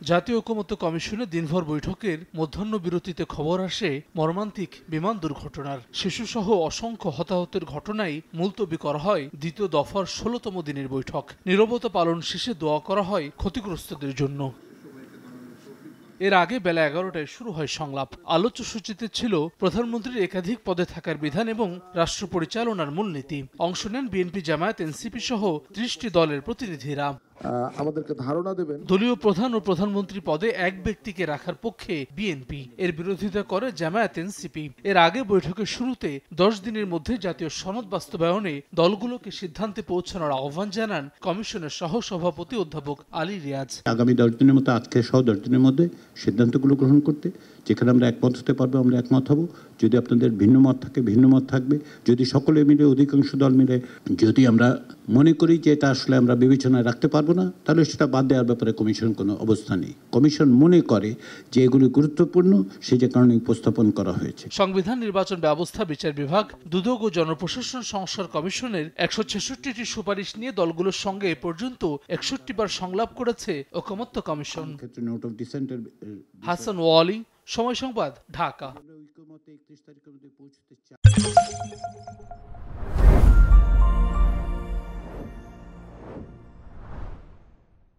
জাতীয় ঐকমত্য কমিশনে দিনভর বৈঠকের মধ্যাহ্ন বিরতিতে খবর আসে মর্মান্তিক বিমান দুর্ঘটনার। শিশুসহ অসংখ্য হতাহতের ঘটনায় মুলতবি করা হয় দ্বিতীয় দফার ১৬তম দিনের বৈঠক। নীরবতা পালন শেষে দোয়া করা হয় ক্ষতিগ্রস্তদের জন্য। এর আগে বেলা ১১টায় শুরু হয় সংলাপ। আলোচ্য সূচিতে ছিল প্রধানমন্ত্রীর একাধিক পদে থাকার বিধান এবং রাষ্ট্র পরিচালনার মূলনীতি। অংশ নেন বিএনপি, জামায়াত, এনসিপি সহ ৩০টি দলের প্রতিনিধিরা। আমাদেরকে ধারণা দেবেন। দলীয় প্রধান ও প্রধানমন্ত্রী পদে এক ব্যক্তিকে রাখার পক্ষে বিএনপি, এর বিরোধিতা করে জামায়াত, এনসিপি। এর আগে বৈঠকের শুরুতে ১০ দিনের মধ্যে জাতীয় সনদ বাস্তবায়নে দলগুলোকে সিদ্ধান্তে পৌঁছানোর আহ্বান জানান কমিশনের সহসভাপতি অধ্যাপক আলী রিয়াজ। আগামী ১০ দিনের মধ্যে, আজকে সহ ১০ দিনের মধ্যে সিদ্ধান্তগুলো গ্রহণ করতে, যেখানে আমরা একমত হতে পারবো আমরা একমত হব, যদি আপনাদের ভিন্ন মত থাকে ভিন্ন মত থাকবে, যদি সকলে মিলে অধিকাংশ দল মিলে যদি আমরা মনে করি যে এটা আসলে আমরা বিবেচনায় রাখতে পারবো না, তাহলে সেটা বাদ দেওয়ার ব্যাপারে কমিশন কোনো অবস্থা নেই। কমিশন মনে করে যে এগুলি গুরুত্বপূর্ণ, সেই যে কারণে উপস্থাপন করা হয়েছে। সংবিধান, নির্বাচন ব্যবস্থা, বিচার বিভাগ, দুদক ও জনপ্রশাসন সংস্কার কমিশনের ১৬৬টি সুপারিশ নিয়ে দলগুলোর সঙ্গে এ পর্যন্ত ৬১ বার সংলাপ করেছে ঐকমত্য কমিশন। হাসান ওয়ালি, সময় সংবাদ, ঢাকা।